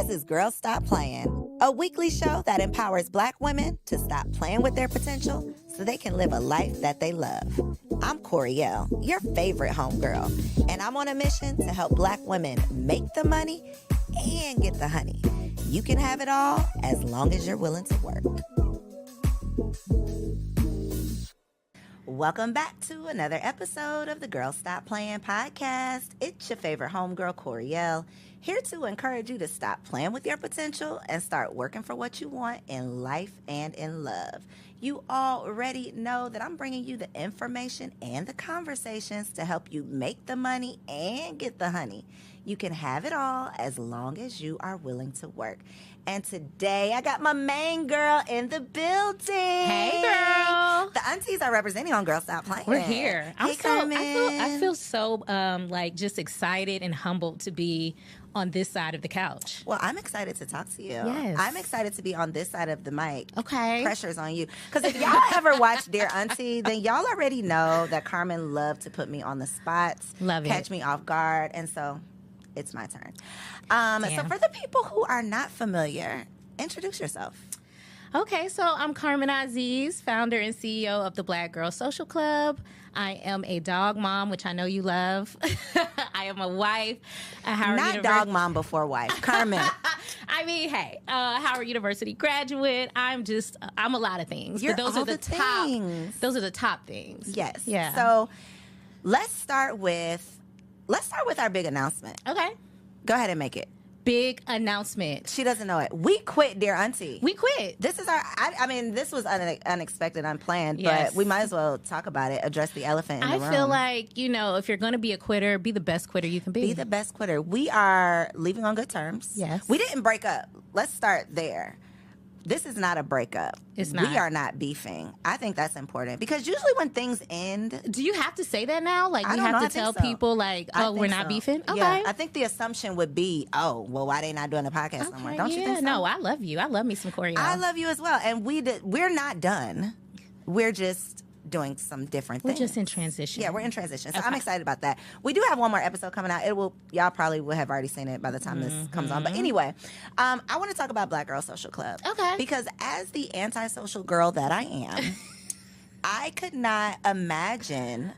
This is Girls Stop Playin, a weekly show that empowers Black women to stop playing with their potential so they can live a life that they love. I'm Coriel, your favorite homegirl, and I'm on a mission to help Black women make the money and get the honey. You can have it all as long as you're willing to work. Welcome back to another episode of the Girls Stop Playin podcast. It's your favorite homegirl, Coriel, here to encourage you to stop playing with your potential and start working for what you want in life and in love. You already know that I'm bringing you the information and the conversations to help you make the money and get the honey. You can have it all as long as you are willing to work. And today, I got my main girl in the building. Hey, girl. The aunties are representing on Girl Stop Playin. We're here. Carmen. I feel so just excited and humbled to be on this side of the couch. Well, I'm excited to talk to you. Yes. I'm excited to be on this side of the mic. Okay. Pressure's on you. Because if y'all ever watch Dear Auntie, then y'all already know that Carmen loved to put me on the spots. Love it. Catch me off guard. And so it's my turn. So for the people who are not familiar, introduce yourself. Okay, so I'm Carmen Aziz, founder and CEO of the Black Girl Social Club. I am a dog mom, which I know you love. I am a wife. Not dog mom before wife. Carmen. I mean, hey, Howard University graduate. I'm a lot of things. You're but those all are the top. things. Those are the top things. Yes. Yeah. So let's start with our big announcement. Okay. Go ahead and make it. Big announcement. She doesn't know it. We quit Dear Auntie. We quit. This is this was unexpected, unplanned, Yes. but we might as well talk about it, address the elephant in the room. I feel like, if you're going to be a quitter, be the best quitter you can be. Be the best quitter. We are leaving on good terms. Yes. We didn't break up. Let's start there. This is not a breakup. It's not. We are not beefing. I think that's important because usually when things end... Do you have to say that now? Like, I we don't have know. to tell people, like, we're not beefing? Okay. Yeah, I think the assumption would be, why they not doing the podcast no more? Don't you think so? No, I love you. I love me some Coriel. I love you as well. And we're not done. We're just doing some different things. We're just in transition. Yeah, we're in transition. So Okay. I'm excited about that. We do have one more episode coming out. Y'all probably will have already seen it by the time this comes on. But anyway, I want to talk about Black Girl Social Club. Okay. Because as the antisocial girl that I am, I could not imagine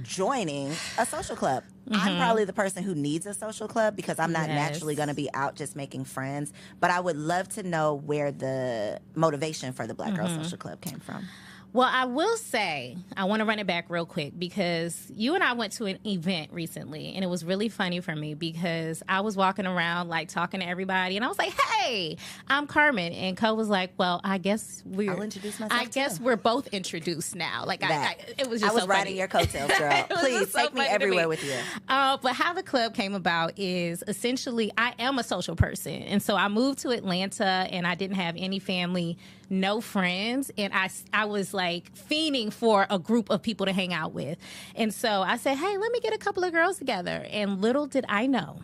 joining a social club. I'm probably the person who needs a social club because I'm not naturally going to be out just making friends. But I would love to know where the motivation for the Black Girl Social Club came from. Well, I will say, I want to run it back real quick because you and I went to an event recently, and it was really funny for me because I was walking around, like, talking to everybody, and I was like, hey, I'm Carmen. And Co was like, well, I guess I'll introduce myself, I guess we're both introduced now. Like, it was I just was so riding funny. your coattails, girl. Please so take me funny to everywhere me. with you. But how the club came about is essentially I am a social person. And so I moved to Atlanta and I didn't have any family, no friends. And I was like fiending for a group of people to hang out with. And so I said, hey, let me get a couple of girls together. And little did I know,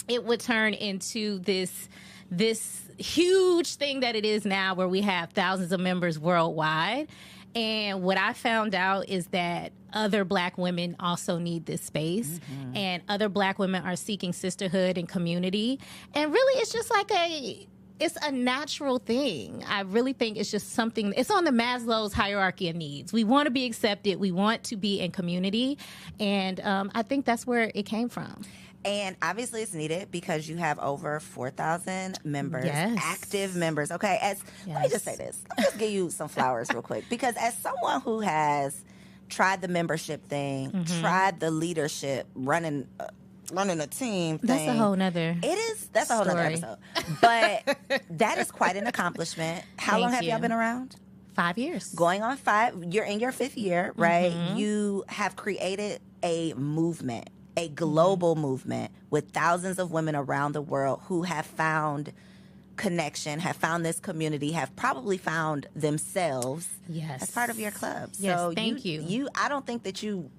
it would turn into this huge thing that it is now where we have thousands of members worldwide. And what I found out is that other Black women also need this space. And other Black women are seeking sisterhood and community. And really, it's just like it's a natural thing. I really think it's just something, it's on the Maslow's hierarchy of needs. We want to be accepted. We want to be in community. And I think that's where it came from. And obviously it's needed because you have over 4,000 members, Yes. active members. Okay, let me just say this. Let me just give you some flowers real quick. Because as someone who has tried the membership thing, tried the leadership, running a team thing. That's a whole nother That's a whole nother episode. But that is quite an accomplishment. How long have y'all been around? 5 years. Going on 5. You're in your 5th year, right? You have created a movement, a global movement with thousands of women around the world who have found connection, have found this community, have probably found themselves as part of your club. Yes, so thank you. I don't think that you...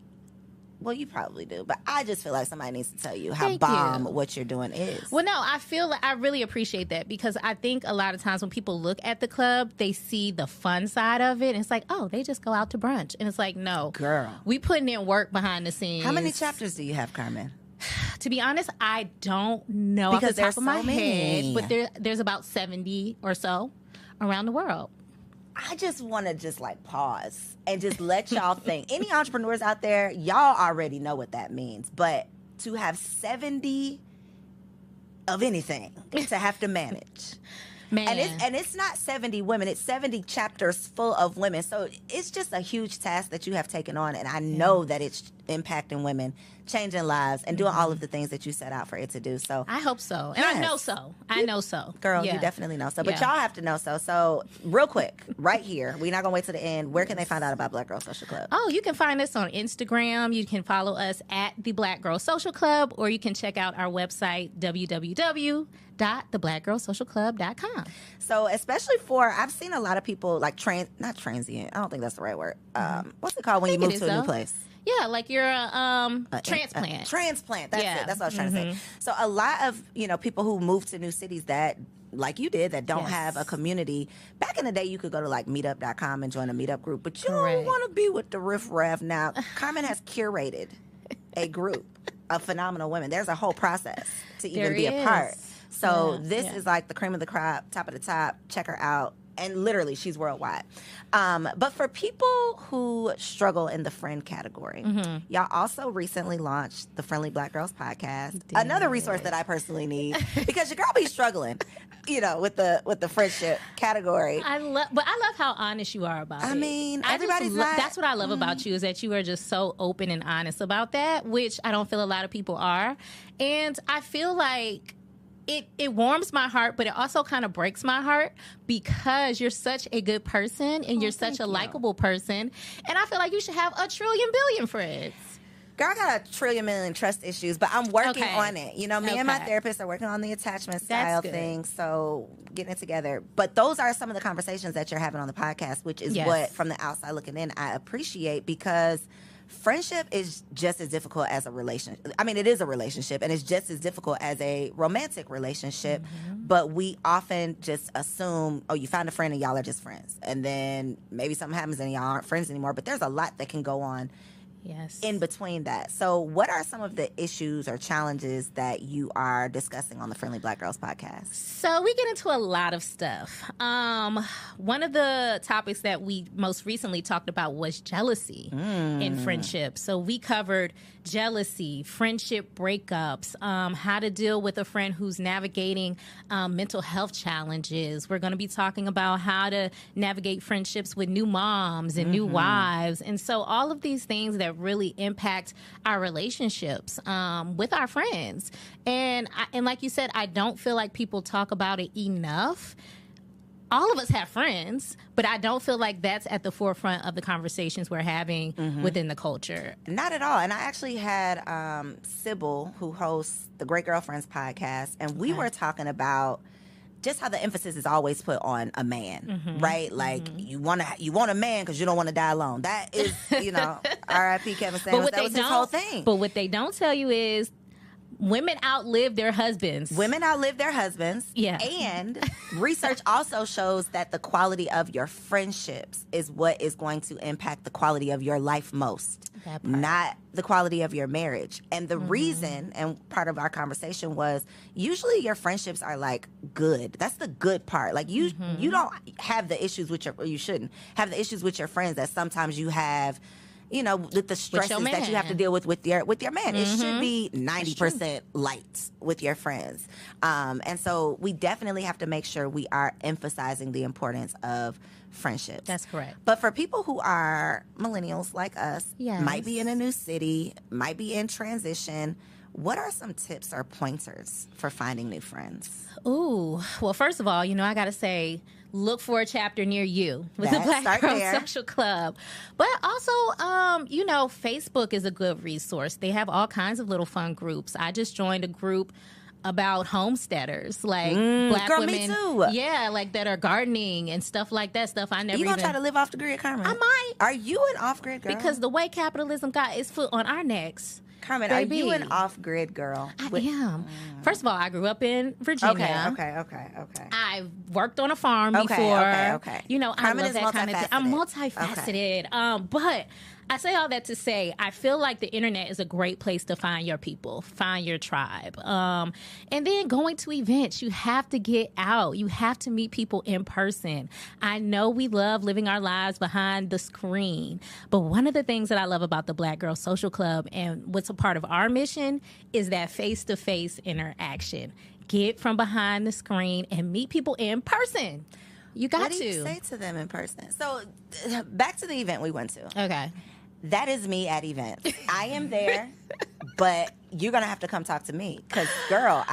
Well, you probably do, but I just feel like somebody needs to tell you how Thank bomb you. what you're doing is. Well, no, I feel like I really appreciate that because I think a lot of times when people look at the club, they see the fun side of it. And it's like, oh, they just go out to brunch. And it's like, no. Girl. We putting in work behind the scenes. How many chapters do you have, Carmen? To be honest, I don't know Because off the top of my there's so many. head, but there's about 70 or so around the world. I just want to just like pause and just let y'all think. Any entrepreneurs out there, y'all already know what that means. But to have 70 of anything to have to manage. Man. And it's not 70 women, it's 70 chapters full of women. So it's just a huge task that you have taken on. And I know that it's impacting women, changing lives, and doing all of the things that you set out for it to do. So I hope so. And Yes. I know so. I know so. girl, Yeah. you definitely know so. But Yeah. y'all have to know so. So real quick, right here, we're not going to wait till the end. Where can they find out about Black Girl Social Club? Oh, you can find us on Instagram. You can follow us at the Black Girl Social Club, or you can check out our website, www.theblackgirlsocialclub.com. So especially for, I've seen a lot of people like not transient. I don't think that's the right word. What's it called when you think move it to is, a new though. place? Yeah, like you're a transplant. Transplant. That's Yeah. it. That's what I was trying to say. So a lot of, people who move to new cities that, like you did, that don't Yes. have a community. Back in the day, you could go to like meetup.com and join a meetup group, but you don't Correct. want to be with the riffraff. Now, Carmen has curated a group of phenomenal women. There's a whole process to even There be a part. is. So Yeah, this yeah. is like the cream of the crop, top of the top. Check her out. And literally, she's worldwide. But for people who struggle in the friend category, y'all also recently launched the Friendly Black Girls podcast. Another resource that I personally need because your girl be struggling, with the friendship category. I love how honest you are about it. I mean, I just everybody's not- that's what I love about you, is that you are just so open and honest about that, which I don't feel a lot of people are. And I feel like it warms my heart, but it also kind of breaks my heart because you're such a good person and you're such a likable person. And I feel like you should have a trillion billion friends. Girl, I got a trillion million trust issues, but I'm working Okay. on it. Me and my Okay. therapist are working on the attachment style good. thing, so getting it together. But those are some of the conversations that you're having on the podcast, which is Yes. what, from the outside looking in, I appreciate, because friendship is just as difficult as a relationship. I mean, it is a relationship, and it's just as difficult as a romantic relationship. But we often just assume, oh, you found a friend and y'all are just friends. And then maybe something happens and y'all aren't friends anymore. But there's a lot that can go on Yes. in between that. So what are some of the issues or challenges that you are discussing on the Friendly Black Girls podcast? So we get into a lot of stuff. One of the topics that we most recently talked about was jealousy in friendship. So we covered jealousy, friendship breakups, how to deal with a friend who's navigating mental health challenges. We're going to be talking about how to navigate friendships with new moms and new wives. And so all of these things that really impact our relationships with our friends. And like you said, I don't feel like people talk about it enough. All of us have friends, but I don't feel like that's at the forefront of the conversations we're having within the culture. Not at all. And I actually had Sybil, who hosts the Great Girlfriends podcast, and we were talking about just how the emphasis is always put on a man, right? Like you want a man because you don't want to die alone. That is, R.I.P. Kevin Samuels. That was his whole thing. But what they don't tell you is women outlive their husbands. Women outlive their husbands. Yeah. And research also shows that the quality of your friendships is what is going to impact the quality of your life most, That part. not the quality of your marriage. And the reason, and part of our conversation was, usually your friendships are like good. That's the good part. Like you don't have the issues with you shouldn't have the issues with your friends that sometimes you have, with the stresses that you have to deal with your man. It should be 90% light with your friends. And so we definitely have to make sure we are emphasizing the importance of friendships. That's correct. But for people who are millennials like us, Yes. might be in a new city, might be in transition, what are some tips or pointers for finding new friends? Ooh, well, first of all, I got to say, look for a chapter near you with the Black Start Girl there. Social Club. But also, Facebook is a good resource. They have all kinds of little fun groups. I just joined a group about homesteaders, like Black girl, women. me too. Yeah, like that are gardening and stuff like that. Stuff I never You gonna even... try to live off the grid, Carmen? I might. Are you an off-grid girl? Because the way capitalism got its foot on our necks. Carmen, baby. are you an off-grid girl? I am. First of all, I grew up in Virginia. Okay. I've worked on a farm Okay, before. okay. I Carmen love is that kind of thing. I'm multifaceted. multifaceted. But I say all that to say, I feel like the internet is a great place to find your people, find your tribe. And then going to events, you have to get out. You have to meet people in person. I know we love living our lives behind the screen, but one of the things that I love about the Black Girl Social Club and what's a part of our mission is that face-to-face interaction. Get from behind the screen and meet people in person. You got to. What do you say to them in person? So back to the event we went to. Okay. That is me at events. I am there, but you're going to have to come talk to me. Because, girl,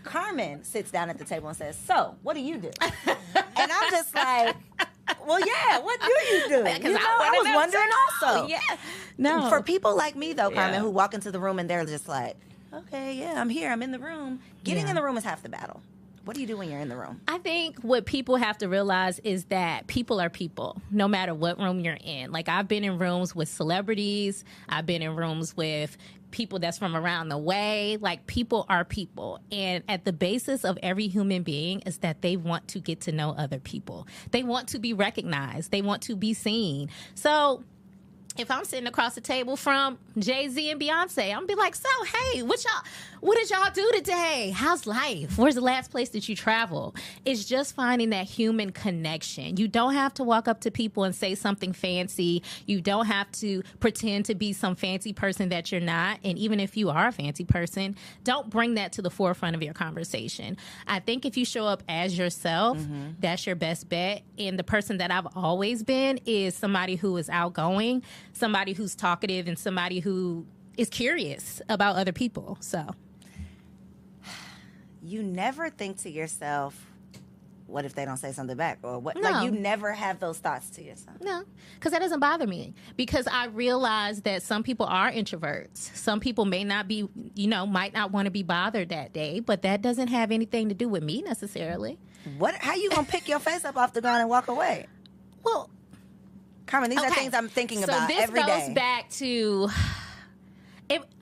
Carmen sits down at the table and says, so, what do you do? And I'm just like, well, yeah, what do you do? You know, I was wondering also. Yeah. No. For people like me, though, Carmen, who walk into the room and they're just like, okay, yeah, I'm here. I'm in the room. Getting in the room is half the battle. What do you do when you're in the room? I think what people have to realize is that people are people, no matter what room you're in. Like, I've been in rooms with celebrities. I've been in rooms with people that's from around the way. Like, people are people. And at the basis of every human being is that they want to get to know other people. They want to be recognized. They want to be seen. So if I'm sitting across the table from Jay-Z and Beyonce, I'm gonna be like, so, hey, what did y'all do today? How's life? Where's the last place that you travel? It's just finding that human connection. You don't have to walk up to people and say something fancy. You don't have to pretend to be some fancy person that you're not. And even if you are a fancy person, don't bring that to the forefront of your conversation. I think if you show up as yourself, that's your best bet. And the person that I've always been is somebody who is outgoing, somebody who's talkative, and somebody who is curious about other people. So you never think to yourself, what if they don't say something back? Or what? No. Like, you never have those thoughts to yourself. No, because that doesn't bother me. Because I realize that some people are introverts. Some people may not be, might not want to be bothered that day, but that doesn't have anything to do with me necessarily. How you going to pick your face up off the ground and walk away? Well, Carmen, these are things I'm thinking about every day. So this goes back to,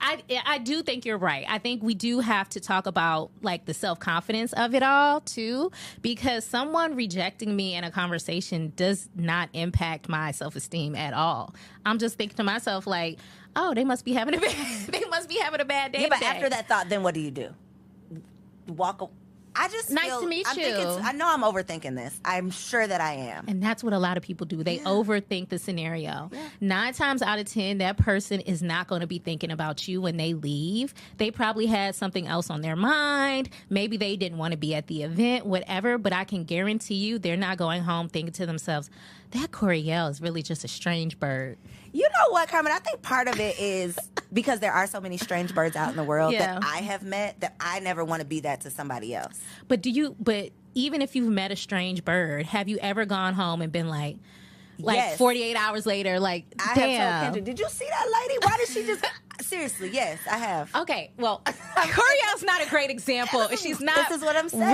I do think you're right. I think we do have to talk about, like, the self-confidence of it all, too, because someone rejecting me in a conversation does not impact my self-esteem at all. I'm just thinking to myself, like, oh, they must be having a bad day. Yeah, but today. After that thought, then what do? Walk away. I just nice to meet you. I know I'm overthinking this. I'm sure that I am. And that's what a lot of people do. They overthink the scenario. Yeah. 9 times out of 10, that person is not going to be thinking about you when they leave. They probably had something else on their mind. Maybe they didn't want to be at the event, whatever. But I can guarantee you they're not going home thinking to themselves, that Coriel is really just a strange bird. You know what, Carmen? I think part of it is because there are so many strange birds out in the world that I have met that I never want to be that to somebody else. But even if you've met a strange bird, have you ever gone home and been like yes. 48 hours later, like, I damn. have told Kendra, did you see that lady? Why did she just... Seriously, yes, I have. Okay, well, Coriel's not a great example. She's not. This is what I'm saying.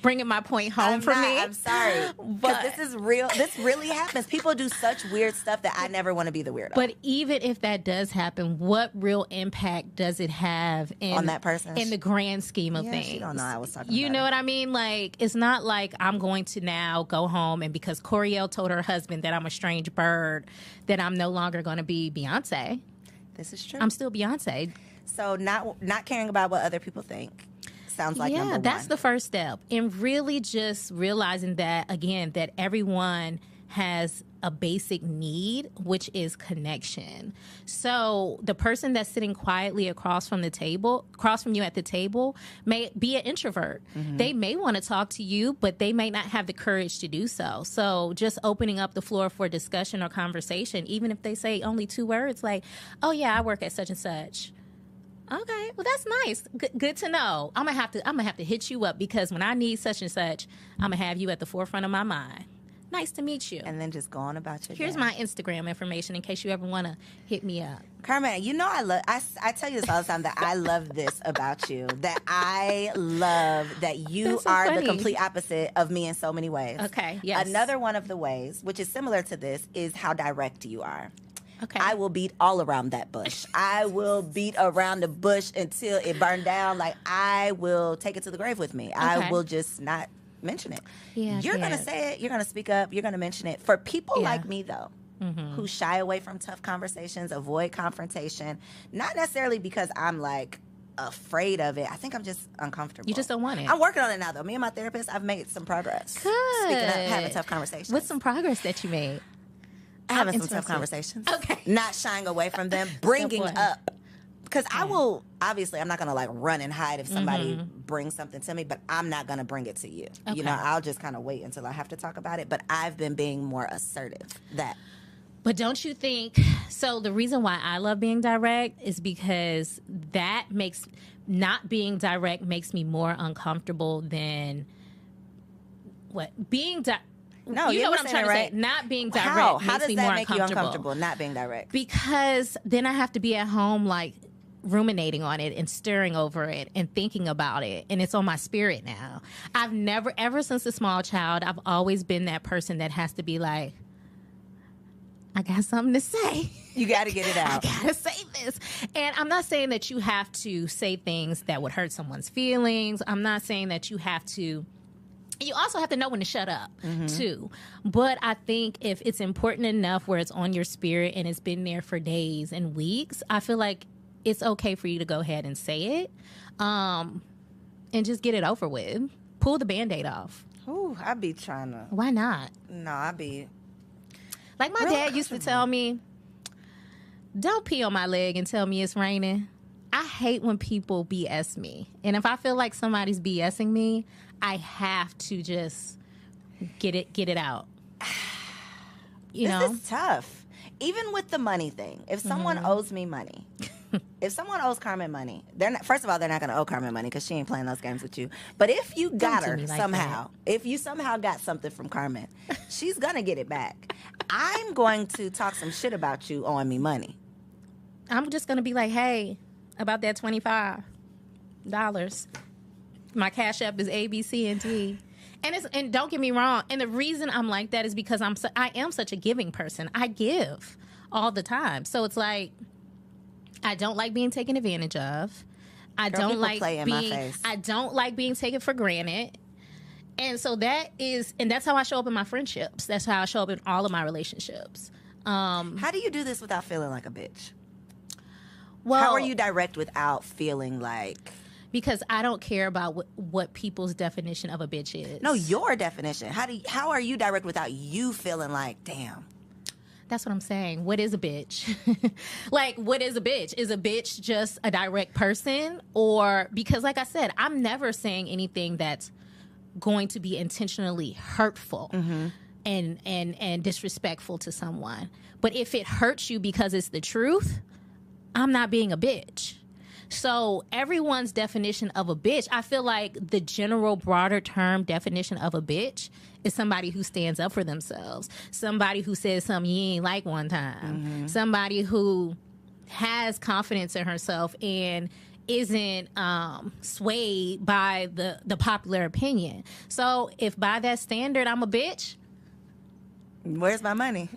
Bringing my point home for me. I'm sorry, but this is real. This really happens. People do such weird stuff that I never want to be the weirdo. But even if that does happen, what real impact does it have on that person in the grand scheme of things? She don't know I was talking. You know what I mean? Like, it's not like I'm going to now go home and because Coriel told her husband that I'm a strange bird, that I'm no longer going to be Beyonce. This is true. I'm still Beyonce. So not caring about what other people think sounds like number one. That's the first step. And really just realizing that, again, that everyone has a basic need, which is connection. So the person that's sitting quietly across from you at the table may be an introvert. Mm-hmm. They may want to talk to you, but they may not have the courage to do so. So just opening up the floor for discussion or conversation, even if they say only 2 words, like, oh yeah, I work at such and such. Okay, well that's nice. Good to know. I'm gonna have to hit you up because when I need such and such, I'm gonna have you at the forefront of my mind. Nice to meet you. And then just go on about your Here's day. my Instagram information in case you ever want to hit me up. Carmen, you know I tell you this all the time that I love this about you. That I love that you are the complete opposite of me in so many ways. Okay, yes. Another one of the ways, which is similar to this, is how direct you are. Okay. I will beat all around that bush. I will beat around the bush until it burned down. Like, I will take it to the grave with me. Okay. I will just not mention it. Yeah, you're going to say it. You're going to speak up. You're going to mention it. For people like me, though, who shy away from tough conversations, avoid confrontation, not necessarily because I'm like afraid of it. I think I'm just uncomfortable. You just don't want it. I'm working on it now, though. Me and my therapist, I've made some progress. Good. Speaking of having tough conversations. What's some progress that you made? Having some tough conversations. Okay. Not shying away from them, bringing point. up. Because I will, obviously, I'm not going to like run and hide if somebody brings something to me, but I'm not going to bring it to you. Okay. You know, I'll just kind of wait until I have to talk about it. But I've been being more assertive. But don't you think, so the reason why I love being direct is because that makes, not being direct makes me more uncomfortable than what? Being direct. No, you know what I'm trying to say. Not being direct How makes does me that more make you uncomfortable. uncomfortable, not being direct? Because then I have to be at home like ruminating on it and stirring over it and thinking about it, and it's on my spirit now. I've never, ever since a small child, I've always been that person that has to be like, I got something to say. You got to get it out. I gotta say this. And I'm not saying that you have to say things that would hurt someone's feelings. I'm not saying that you have to. You also have to know when to shut up, too. But I think if it's important enough where it's on your spirit and it's been there for days and weeks, I feel like it's okay for you to go ahead and say it and just get it over with. Pull the Band-Aid off. Ooh, I be trying to. Why not? No, I be. Like my dad used to tell me, don't pee on my leg and tell me it's raining. I hate when people BS me. And if I feel like somebody's BSing me, I have to just get it out. This is tough. Even with the money thing. If someone owes me money, if someone owes Carmen money, first of all, they're not going to owe Carmen money because she ain't playing those games with you. But if you got her somehow, if you somehow got something from Carmen, she's going to get it back. I'm going to talk some shit about you owing me money. I'm just going to be like, hey, about that $25. My Cash App is A, B, C, and D. And don't get me wrong. And the reason I'm like that is because I am such a giving person. I give all the time. So it's like, I don't like being taken advantage of. I don't like being taken for granted. And so that's how I show up in my friendships. That's how I show up in all of my relationships. How do you do this without feeling like a bitch? Well, how are you direct without feeling like... Because I don't care about what people's definition of a bitch is. No, your definition. How are you direct without you feeling like, damn? That's what I'm saying. What is a bitch? Like, what is a bitch? Is a bitch just a direct person? Or, because like I said, I'm never saying anything that's going to be intentionally hurtful and disrespectful to someone. But if it hurts you because it's the truth, I'm not being a bitch. So everyone's definition of a bitch, I feel like the general broader term definition of a bitch is somebody who stands up for themselves, somebody who says something you ain't like one time, somebody who has confidence in herself and isn't swayed by the popular opinion. So if by that standard I'm a bitch, where's my money?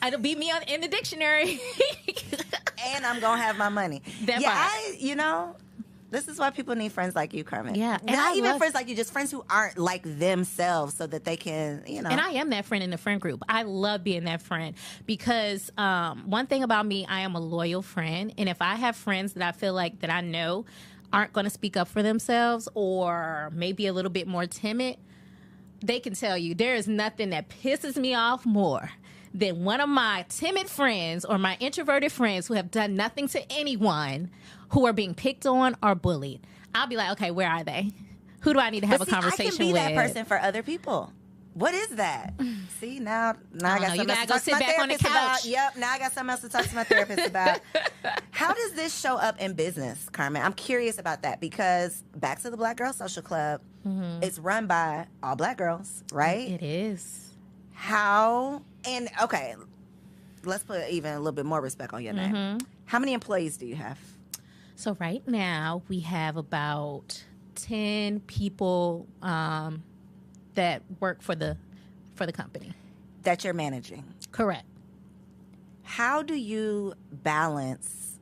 It'll be me in the dictionary. And I'm going to have my money. This is why people need friends like you, Carmen. Yeah. Not even friends like you, just friends who aren't like themselves so that they can, And I am that friend in the friend group. I love being that friend because one thing about me, I am a loyal friend. And if I have friends that I feel like that I know aren't going to speak up for themselves or maybe a little bit more timid, they can tell you there is nothing that pisses me off more than one of my timid friends or my introverted friends who have done nothing to anyone who are being picked on or bullied. I'll be like, okay, where are they? Who do I need to have a conversation with? I can be that person for other people. What is that? See, now I got something else to talk to my therapist about. Yep, now I got something else to talk to my therapist about. How does this show up in business, Carmen? I'm curious about that because back to the Black Girl Social Club, it's run by all black girls, right? It is. How, and okay, let's put even a little bit more respect on your name. How many employees do you have? So right now we have about 10 people that work for the company. That you're managing? Correct. How do you balance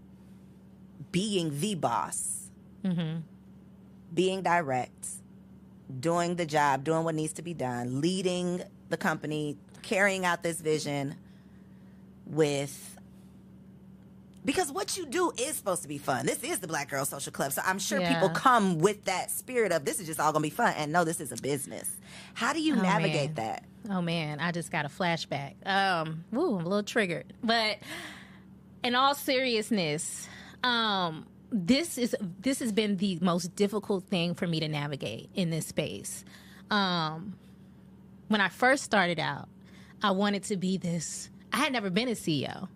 being the boss, being direct, doing the job, doing what needs to be done, leading the company, carrying out this vision, with, because what you do is supposed to be fun. This is the Black Girl Social Club. So I'm sure people come with that spirit of this is just all going to be fun. And no, this is a business. How do you navigate that? Oh, man, I just got a flashback. I'm a little triggered. But in all seriousness, this has been the most difficult thing for me to navigate in this space. When I first started out, I wanted to be this. I had never been a CEO.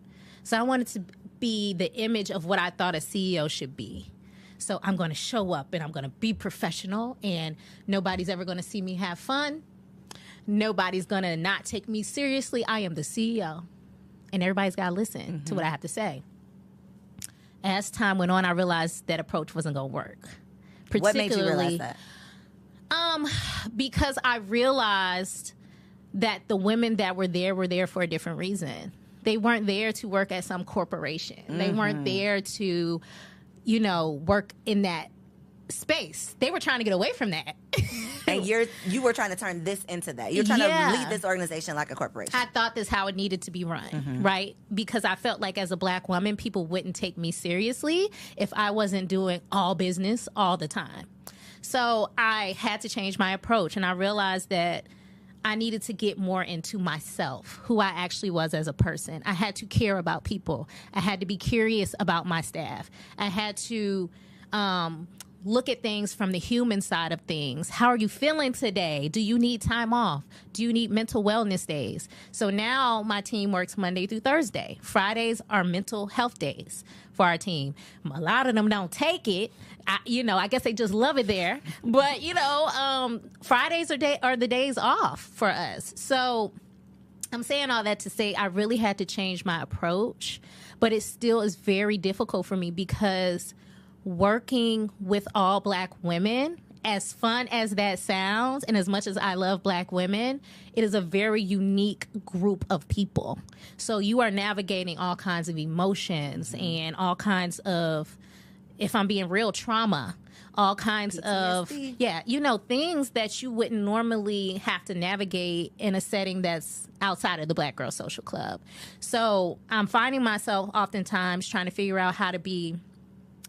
So I wanted to be the image of what I thought a CEO should be. So I'm going to show up and I'm going to be professional and nobody's ever going to see me have fun. Nobody's going to not take me seriously. I am the CEO. And everybody's got to listen to what I have to say. As time went on, I realized that approach wasn't going to work. What made you realize that? Because I realized that the women that were there for a different reason. They weren't there to work at some corporation. They weren't there to, work in that space. They were trying to get away from that. And you were trying to turn this into that. You're trying to lead this organization like a corporation. I thought this how it needed to be run, right? Because I felt like as a Black woman, people wouldn't take me seriously if I wasn't doing all business all the time. So I had to change my approach, and I realized that I needed to get more into myself, who I actually was as a person. I had to care about people. I had to be curious about my staff. I had to look at things from the human side of things. How are you feeling today? Do you need time off? Do you need mental wellness days? So now my team works Monday through Thursday. Fridays are mental health days for our team. A lot of them don't take it. I guess they just love it there. But, Fridays are the days off for us. So I'm saying all that to say I really had to change my approach. But it still is very difficult for me because working with all Black women, as fun as that sounds, and as much as I love Black women, it is a very unique group of people. So you are navigating all kinds of emotions and all kinds of, if I'm being real, trauma, all kinds PTSD. Of, things that you wouldn't normally have to navigate in a setting that's outside of the Black Girl Social Club. So I'm finding myself oftentimes trying to figure out how to be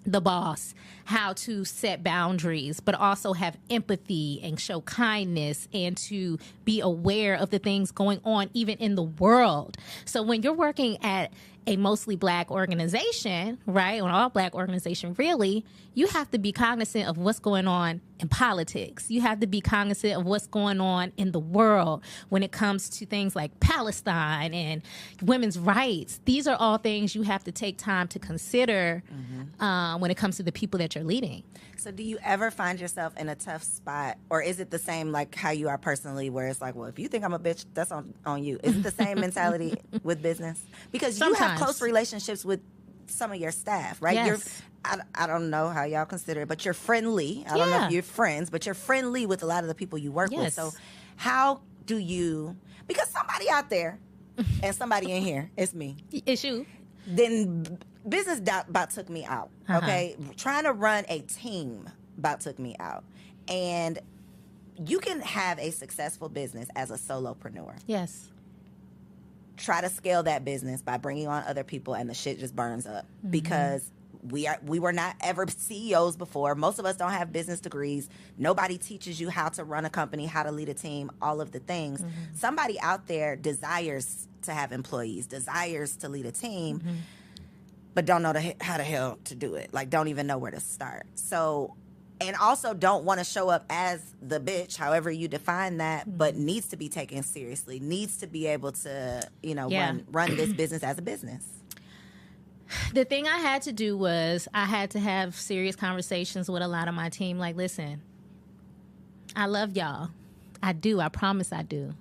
the boss, how to set boundaries, but also have empathy and show kindness and to be aware of the things going on even in the world. So when you're working at a mostly Black organization, right, or an all Black organization, really, you have to be cognizant of what's going on in politics. You have to be cognizant of what's going on in the world when it comes to things like Palestine and women's rights. These are all things you have to take time to consider when it comes to the people that you're leading. So do you ever find yourself in a tough spot, or is it the same like how you are personally, where it's like, well, if you think I'm a bitch, that's on you? Is it the same mentality with business? Because Sometimes. You have close relationships with some of your staff, right? Yes. I don't know how y'all consider it, but you're friendly. I don't know if you're friends, but you're friendly with a lot of the people you work with. So how do you, because somebody out there and somebody in here, it's me. It's you. Then business about took me out, okay? Trying to run a team about took me out. And you can have a successful business as a solopreneur. Yes. Try to scale that business by bringing on other people, and the shit just burns up because we were not ever CEOs before. Most of us don't have business degrees. Nobody teaches you how to run a company, how to lead a team, all of the things. Somebody out there desires to have employees, desires to lead a team, but don't know how the hell to do it. Like, don't even know where to start. So, and also don't want to show up as the bitch, however you define that, but needs to be taken seriously, needs to be able to, run this business as a business. The thing I had to do was I had to have serious conversations with a lot of my team. Like, listen, I love y'all. I do. I promise I do.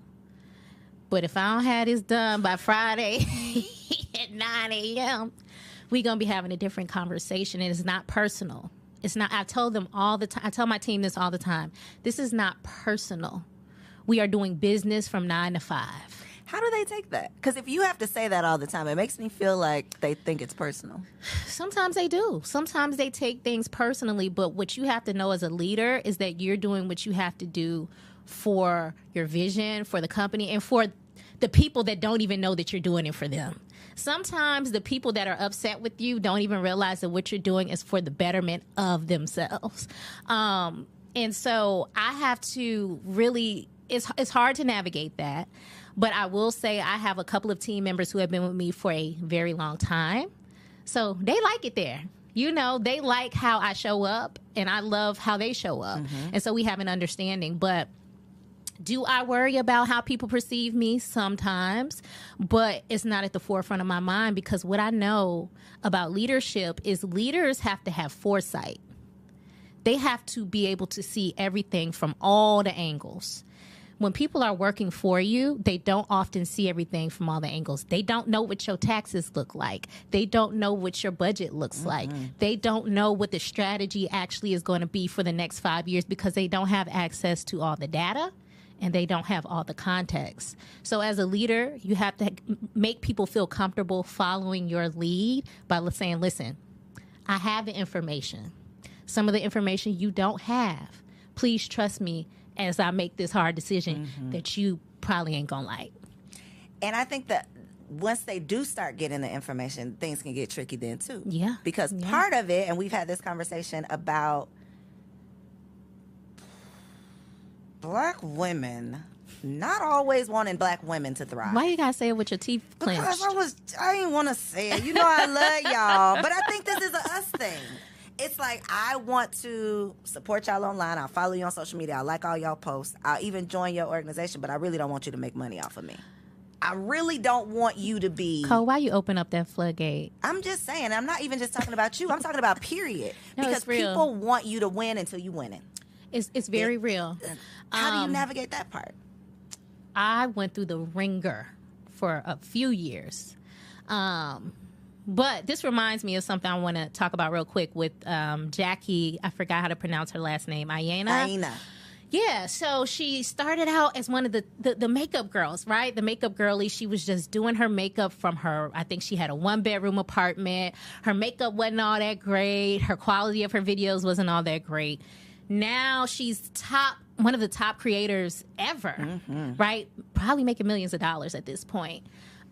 But if I don't have this done by Friday at 9 a.m., we're going to be having a different conversation. And it's not personal. It's not. I told them all the time. I tell my team this all the time. This is not personal. We are doing business from 9 to 5. How do they take that? Because if you have to say that all the time, it makes me feel like they think it's personal. Sometimes they do. Sometimes they take things personally. But what you have to know as a leader is that you're doing what you have to do for your vision, for the company, and for the people that don't even know that you're doing it for them. Sometimes the people that are upset with you don't even realize that what you're doing is for the betterment of themselves. And so I have to really, it's hard to navigate that. But I will say I have a couple of team members who have been with me for a very long time. So they like it there. You know, they like how I show up, and I love how they show up. And so we have an understanding. But do I worry about how people perceive me? Sometimes, but it's not at the forefront of my mind, because what I know about leadership is leaders have to have foresight. They have to be able to see everything from all the angles. When people are working for you, they don't often see everything from all the angles. They don't know what your taxes look like. They don't know what your budget looks like. They don't know what the strategy actually is going to be for the next 5 years, because they don't have access to all the data and they don't have all the context. So as a leader, you have to make people feel comfortable following your lead by saying, listen, I have the information. Some of the information you don't have. Please trust me as I make this hard decision that you probably ain't gonna like. And I think that once they do start getting the information, things can get tricky then too. Yeah. Because part of it, and we've had this conversation about Black women not always wanting Black women to thrive. Why you gotta say it with your teeth clenched? Because I didn't want to say it. You know I love y'all. But I think this is a us thing. It's like, I want to support y'all online. I'll follow you on social media. I like all y'all posts. I'll even join your organization, but I really don't want you to make money off of me. I really don't want you to be... Cole, why you open up that floodgate? I'm just saying. I'm not even just talking about you. I'm talking about period. No, because it's real. people want you to win until you winning. It's very real. How do you navigate that part? I went through the ringer for a few years. But this reminds me of something I want to talk about real quick with Jackie. I forgot how to pronounce her last name. Aina. Yeah, so she started out as one of the makeup girls, right? The makeup girlie. She was just doing her makeup from her, I think she had a 1-bedroom apartment. Her makeup wasn't all that great. Her quality of her videos wasn't all that great. Now she's one of the top creators ever, right? Probably making millions of dollars at this point.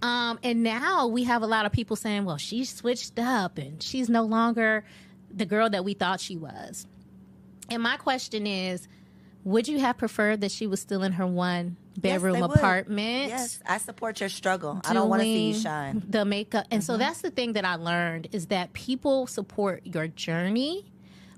And now we have a lot of people saying, well, she switched up and she's no longer the girl that we thought she was. And my question is, would you have preferred that she was still in her 1-bedroom apartment? Yes, I support your struggle. I don't want to see you shine. The makeup. And so that's the thing that I learned, is that people support your journey,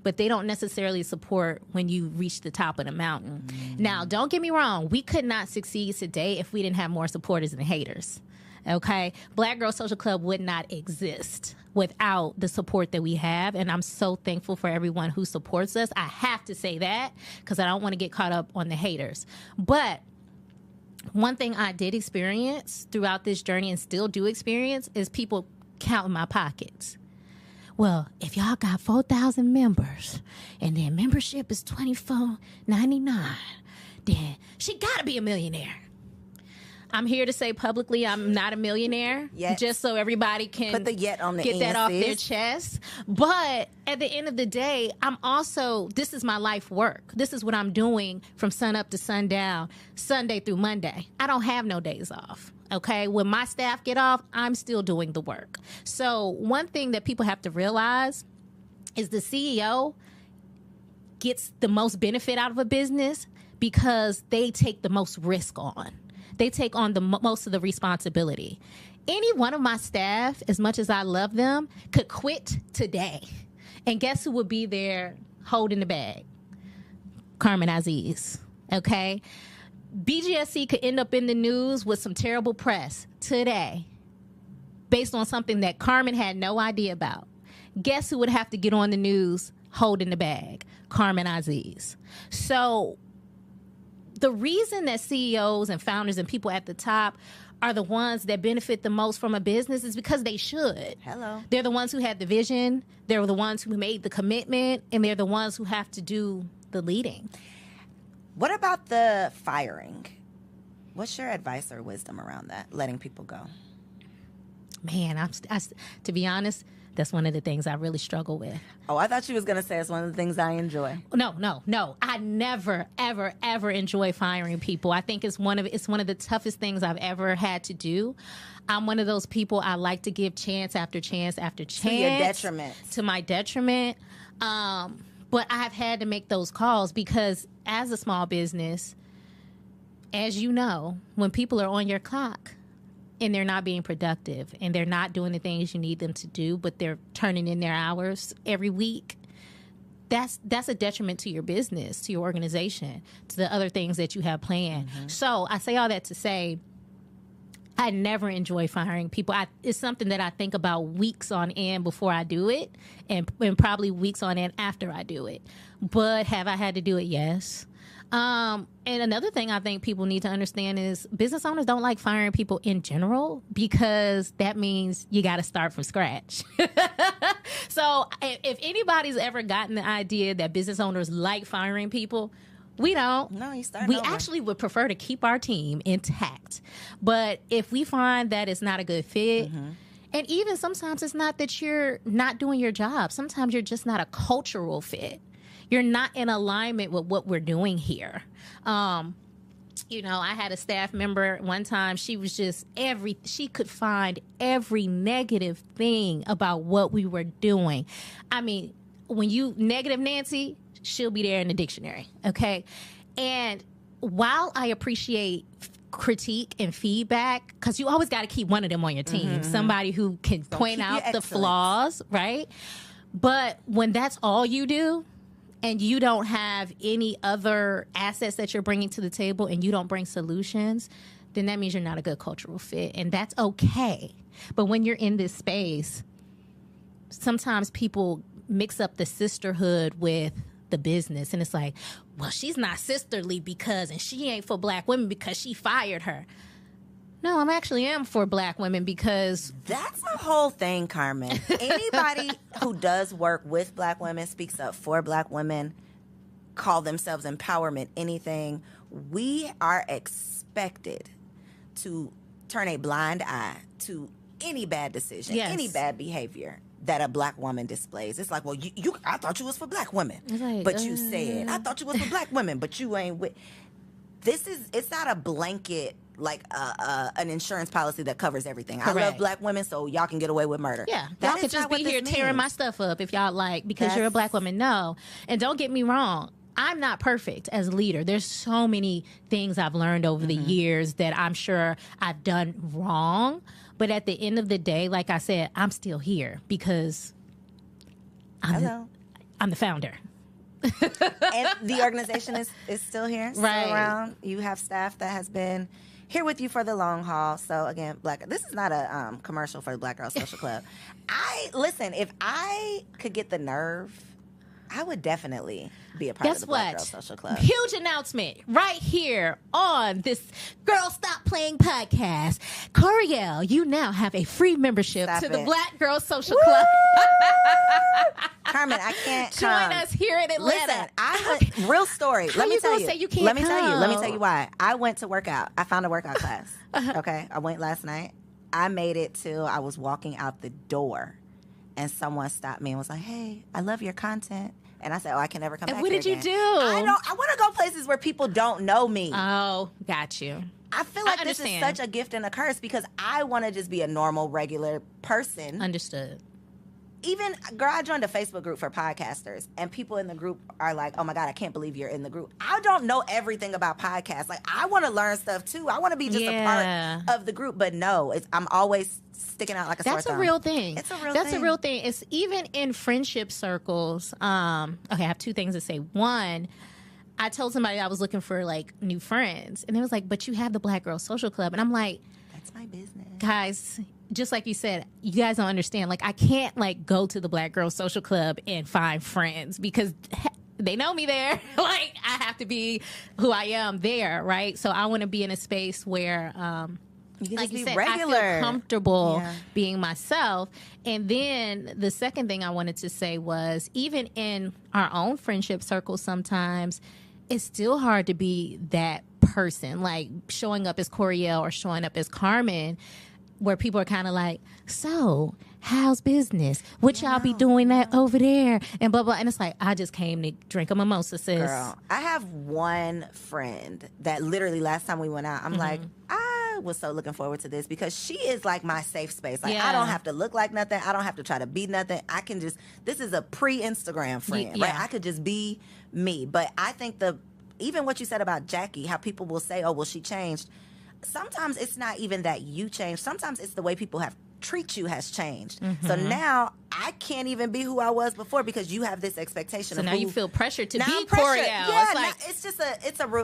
but they don't necessarily support when you reach the top of the mountain. Now, don't get me wrong. We could not succeed today if we didn't have more supporters than haters. Okay? Black Girl Social Club would not exist without the support that we have, and I'm so thankful for everyone who supports us. I have to say that because I don't want to get caught up on the haters. But one thing I did experience throughout this journey, and still do experience, is people counting my pockets. Well, if y'all got 4,000 members and their membership is $24.99, then she gotta be a millionaire. I'm here to say publicly I'm not a millionaire, just so everybody can put the yet on the get that off their chest. But at the end of the day, this is my life work. This is what I'm doing from sun up to sundown, Sunday through Monday. I don't have no days off. Okay, when my staff get off, I'm still doing the work. So one thing that people have to realize is the CEO gets the most benefit out of a business because they take the most risk on. They take on the most of the responsibility. Any one of my staff, as much as I love them, could quit today. And guess who would be there holding the bag? Carmen Aziz. Okay? BGSC could end up in the news with some terrible press today based on something that Carmen had no idea about. Guess who would have to get on the news holding the bag? Carmen Aziz. So the reason that CEOs and founders and people at the top are the ones that benefit the most from a business is because they should. Hello. They're the ones who had the vision. They're the ones who made the commitment. And they're the ones who have to do the leading. What about the firing? What's your advice or wisdom around that, letting people go? Man, to be honest, that's one of the things I really struggle with. Oh, I thought she was going to say it's one of the things I enjoy. No. I never, ever, ever enjoy firing people. I think it's one of the toughest things I've ever had to do. I'm one of those people, I like to give chance after chance after chance. To your detriment. To my detriment. But I've had to make those calls because as a small business, as you know, when people are on your clock and they're not being productive and they're not doing the things you need them to do, but they're turning in their hours every week, that's a detriment to your business, to your organization, to the other things that you have planned. Mm-hmm. So I say all that to say, I never enjoy firing people. It's something that I think about weeks on end before I do it, and probably weeks on end after I do it. But have I had to do it? Yes. And another thing I think people need to understand is business owners don't like firing people in general because that means you got to start from scratch. So if anybody's ever gotten the idea that business owners like firing people, we don't. No, you start. We actually would prefer to keep our team intact. But if we find that it's not a good fit, mm-hmm. and even sometimes it's not that you're not doing your job. Sometimes you're just not a cultural fit. You're not in alignment with what we're doing here. I had a staff member one time. She was just she could find every negative thing about what we were doing. I mean, when you negative Nancy, she'll be there in the dictionary. Okay. And while I appreciate critique and feedback, because you always got to keep one of them on your team, mm-hmm. somebody who can point out the flaws, right? But when that's all you do, and you don't have any other assets that you're bringing to the table and you don't bring solutions, then that means you're not a good cultural fit. And that's okay. But when you're in this space, sometimes people mix up the sisterhood with the business. And it's like, well, she's not sisterly and she ain't for black women because she fired her. No, I actually am for black women because... That's a whole thing, Carmen. Anybody who does work with black women, speaks up for black women, call themselves empowerment, anything, we are expected to turn a blind eye to any bad decision, any bad behavior that a black woman displays. It's like, well, I thought you was for black women, but you said, I thought you was for black women, but you ain't with... It's not a blanket... like an insurance policy that covers everything. Correct. I love black women, so y'all can get away with murder. Yeah, y'all can just be here tearing my stuff up if y'all like because you're a black woman. No, and don't get me wrong. I'm not perfect as a leader. There's so many things I've learned over the years that I'm sure I've done wrong. But at the end of the day, like I said, I'm still here because I'm the founder. And the organization is still here, still around. You have staff that has been here with you for the long haul. So again, this is not a commercial for the Black Girl Social Club. If I could get the nerve, I would definitely be a part of the Black Girl Social Club. Huge announcement right here on this Girl Stop Playing podcast. Coriel, you now have a free membership to the Black Girl Social Club. Carmen, I can't join us here in Atlanta. Listen, real story. Let me tell you. Say you can't Let me tell you why. I went to work out. I found a workout class. Okay, I went last night. I made it till I was walking out the door, and someone stopped me and was like, "Hey, I love your content." And I said, "Oh, I can never come back here again." What did you do? I want to go places where people don't know me. Oh, got you. I feel like this is such a gift and a curse because I want to just be a normal, regular person. Understood. Even, girl, I joined a Facebook group for podcasters, and people in the group are like, "Oh my God, I can't believe you're in the group." I don't know everything about podcasts. Like, I want to learn stuff too. I want to be just a part of the group, but no, I'm always sticking out like a sore thumb. That's a real thing. It's a real thing. That's a real thing. It's even in friendship circles. Okay, I have two things to say. One, I told somebody I was looking for like new friends, and they was like, "But you have the Black Girl Social Club," and I'm like, "That's my business, guys." Just like you said, you guys don't understand. Like, I can't like go to the Black Girl Social Club and find friends because they know me there. Like, I have to be who I am there, right? So I want to be in a space where, like you said, regular. I feel comfortable being myself. And then the second thing I wanted to say was, even in our own friendship circles, sometimes it's still hard to be that person, like showing up as Coriel or showing up as Carmen. where people are kind of like, so how's business? What y'all be doing that over there? And blah, blah. And it's like, I just came to drink a mimosa, sis. Girl, I have one friend that literally last time we went out, I'm like, I was so looking forward to this because she is like my safe space. Like, I don't have to look like nothing. I don't have to try to be nothing. I can just, this is a pre-Instagram friend, right? I could just be me. But I think even what you said about Jackie, how people will say, oh, well, she changed. Sometimes it's not even that you changed. Sometimes it's the way people treat you has changed. So now I can't even be who I was before because you have this expectation. So of now you feel pressured to be Coriel. Yeah, it's like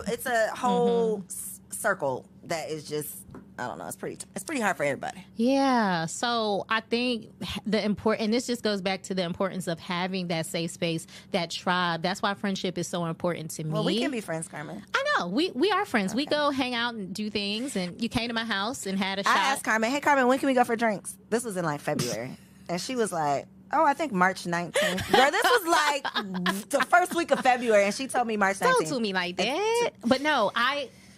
it's a whole circle that is just, I don't know. It's pretty hard for everybody. Yeah. So I think and this just goes back to the importance of having that safe space, that tribe. That's why friendship is so important to me. Well, we can be friends, Carmen. I know. We are friends. Okay. We go hang out and do things. And you came to my house and had a shot. I asked Carmen, hey, Carmen, when can we go for drinks? This was in like February. And she was like, oh, I think March 19th. Girl, this was like the first week of February. And she told me March 19th. Don't do me like that. But no,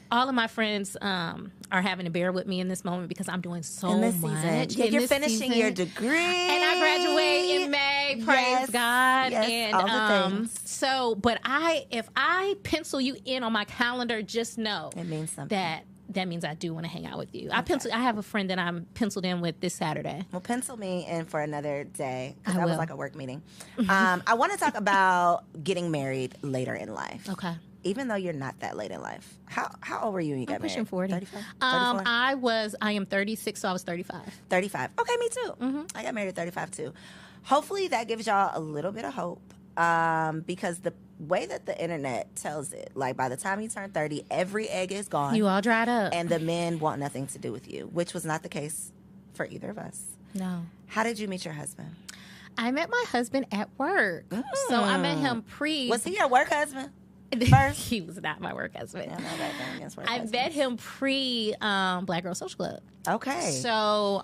all of my friends are having to bear with me in this moment because I'm doing so much. Yeah, you're finishing your degree. And I graduate in May, praise God. Yes, and all the things. So, but if I pencil you in on my calendar, just know it means something. That means I do want to hang out with you. Okay. I have a friend that I'm penciled in with this Saturday. Well, pencil me in for another day because that was like a work meeting. I want to talk about getting married later in life. Okay. Even though you're not that late in life. How old were you when you got married? Pushing 40. 35? I am 36, so I was 35. 35. Okay, me too. I got married at 35 too. Hopefully that gives y'all a little bit of hope because the way that the internet tells it, like by the time you turn 30, every egg is gone. You all dried up. And the men want nothing to do with you, which was not the case for either of us. No. How did you meet your husband? I met my husband at work. So I met him Was he your work husband? First? He was not my work husband. Yeah, no, that against work I husbands. met him pre Black Girl Social Club. Okay. So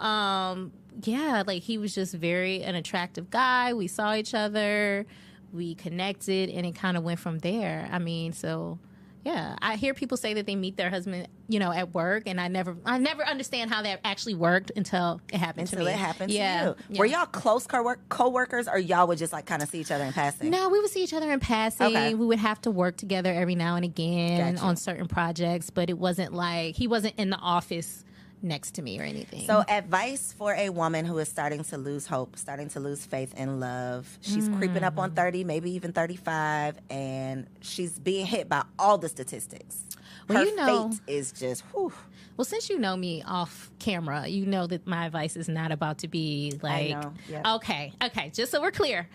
yeah, like he was just an attractive guy. We saw each other, we connected, and it kind of went from there. I mean, so yeah, I hear people say that they meet their husband, at work, and I never understand how that actually worked until it happened to me. Until it happened to you. Yeah. Were y'all close co-workers, or y'all would just like kind of see each other in passing? No, we would see each other in passing. Okay. We would have to work together every now and again on certain projects, but it wasn't like he wasn't in the office next to me or anything. So advice for a woman who is starting to lose hope, starting to lose faith in love. She's creeping up on 30, maybe even 35, and she's being hit by all the statistics. Well, Her fate is just, whew. Well, since you know me off camera, you know that my advice is not about to be like, I know. Yeah. Okay, just so we're clear.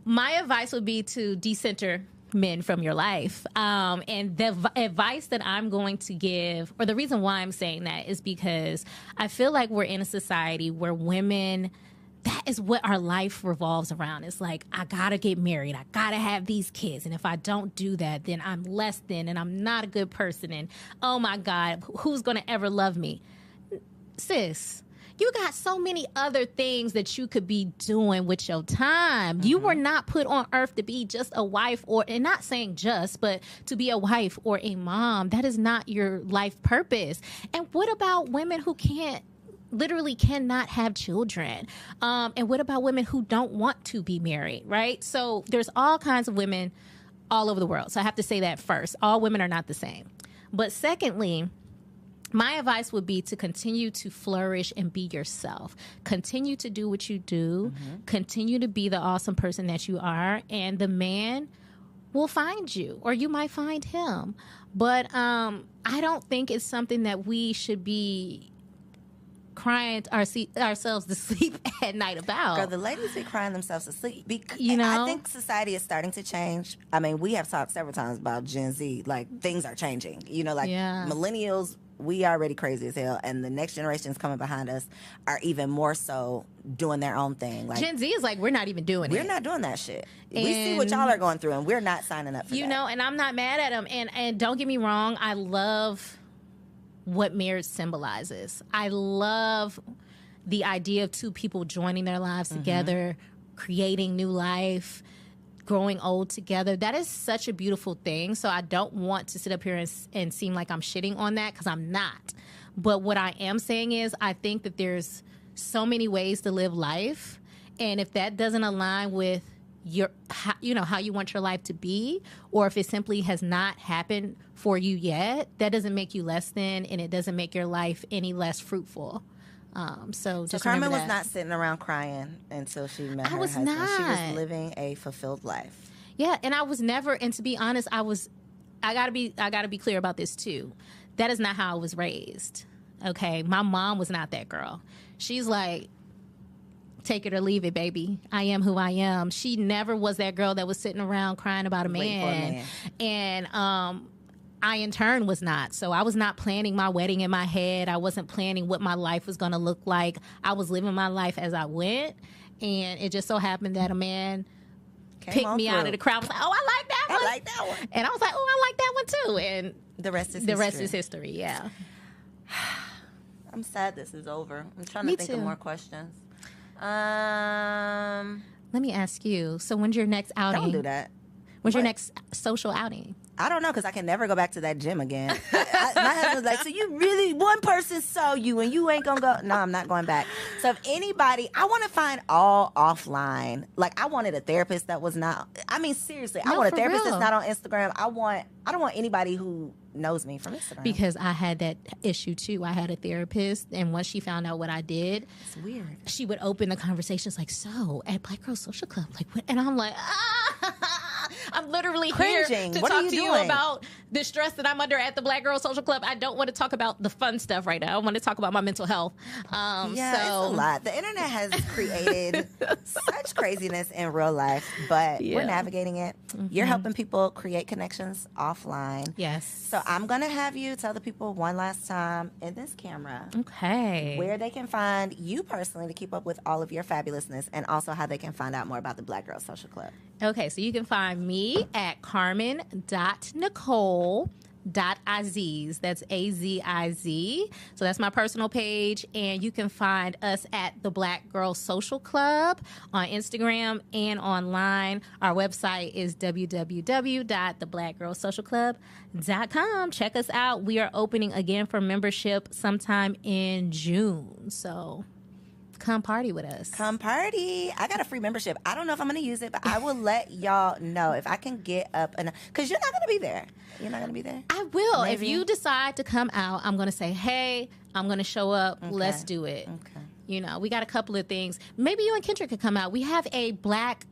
My advice would be to decenter men from your life. And the advice that I'm going to give, or the reason why I'm saying that, is because I feel like we're in a society where women, that is what our life revolves around. It's like, I gotta get married, I gotta have these kids, and if I don't do that, then I'm less than, and I'm not a good person, and oh my God, who's gonna ever love me? Sis, you got so many other things that you could be doing with your time. You were not put on earth to be just a wife, and not saying just, but to be a wife or a mom. That is not your life purpose. And what about women who literally cannot have children? And what about women who don't want to be married, right? So there's all kinds of women all over the world. So I have to say that first. All women are not the same. But secondly, my advice would be to continue to flourish and be yourself. Continue to do what you do. Continue to be the awesome person that you are. And the man will find you, or you might find him. But I don't think it's something that we should be crying ourselves to sleep at night about. Girl, the ladies be crying themselves to sleep. You know? I think society is starting to change. I mean, we have talked several times about Gen Z. Like, things are changing. Millennials, we already crazy as hell, and the next generations coming behind us are even more so doing their own thing. Like, Gen Z is like, we're not even doing it. We're not doing that shit. We see what y'all are going through, and we're not signing up for that. And I'm not mad at them. And don't get me wrong, I love what marriage symbolizes. I love the idea of two people joining their lives together, creating new life. growing old together. That is such a beautiful thing. So I don't want to sit up here and seem like I'm shitting on that, because I'm not. But what I am saying is I think that there's so many ways to live life. And if that doesn't align with how you want your life to be, or if it simply has not happened for you yet, that doesn't make you less than, and it doesn't make your life any less fruitful. So Carmen was not sitting around crying until she met her husband. Not. She was living a fulfilled life. Yeah, and I was never, and to be honest, I gotta be clear about this too. That is not how I was raised. Okay, my mom was not that girl. She's like, take it or leave it, baby. I am who I am. She never was that girl that was sitting around crying about a man. And I, in turn, was not. So I was not planning my wedding in my head. I wasn't planning what my life was going to look like. I was living my life as I went. And it just so happened that a man picked me out of the crowd. Was like, oh, I like that one. I like that one. And I was like, oh, I like that one too. And the rest is history. Yeah. I'm sad this is over. I'm trying to think of more questions. Let me ask you. So when's your next outing? Don't do that. When's your next social outing? I don't know, because I can never go back to that gym again. My husband's like, so you really, one person saw you and you ain't going to go? No, I'm not going back. So if anybody, I want to find all offline. Like, I wanted a therapist that was not, I mean, seriously, I want a therapist that's not on Instagram. I don't want anybody who knows me from Instagram. Because I had that issue too. I had a therapist, and once she found out what I did, it's weird. She would open the conversations like, so at Black Girl Social Club, like what? And I'm like, I'm literally cringing. Here to talk to you about the stress that I'm under at the Black Girl Social Club. I don't want to talk about the fun stuff right now. I want to talk about my mental health. It's a lot. The internet has created such craziness in real life, but we're navigating it. Mm-hmm. You're helping people create connections offline. Yes. So I'm going to have you tell the people one last time in this camera. Okay. Where they can find you personally to keep up with all of your fabulousness, and also how they can find out more about the Black Girl Social Club. Okay, so you can find me at carmen.nicole.aziz. That's AZIZ. So that's my personal page. And you can find us at the Black Girl Social Club on Instagram and online. Our website is www.theblackgirlsocialclub.com. Check us out. We are opening again for membership sometime in June. So come party with us. Come party. I got a free membership. I don't know if I'm going to use it, but I will let y'all know if I can get up. Because you're not going to be there. You're not going to be there? I will. Maybe. If you decide to come out, I'm going to say, hey, I'm going to show up. Okay. Let's do it. Okay. You know, we got a couple of things. Maybe you and Kendrick could come out. We have a Black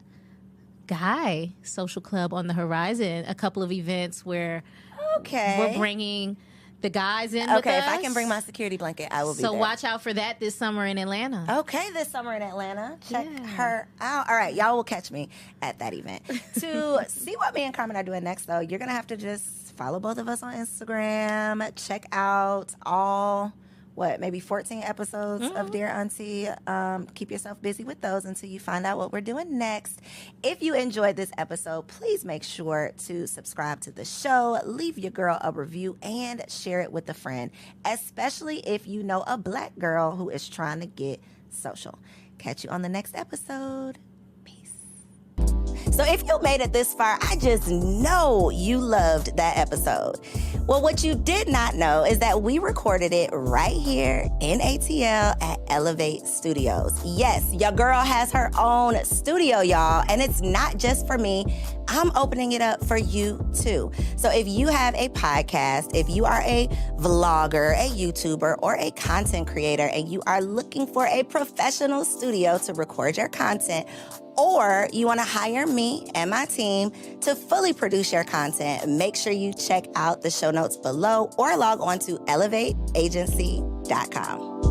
Guy Social Club on the horizon. A couple of events where we're bringing the guys in with us. Okay, if I can bring my security blanket, I will be there. So watch out for that this summer in Atlanta. Okay, this summer in Atlanta. Check her out. All right, y'all will catch me at that event. To see what me and Carmen are doing next, though, you're going to have to just follow both of us on Instagram. Check out all, maybe 14 episodes of Dear Auntie. Keep yourself busy with those until you find out what we're doing next. If you enjoyed this episode, please make sure to subscribe to the show, leave your girl a review, and share it with a friend, especially if you know a Black girl who is trying to get social. Catch you on the next episode. So if you made it this far, I just know you loved that episode. Well, what you did not know is that we recorded it right here in ATL at Ellevate Studios. Yes, your girl has her own studio, y'all, and it's not just for me. I'm opening it up for you too. So if you have a podcast, if you are a vlogger, a YouTuber, or a content creator, and you are looking for a professional studio to record your content, or you want to hire me and my team to fully produce your content, make sure you check out the show notes below or log on to ellevateagency.com.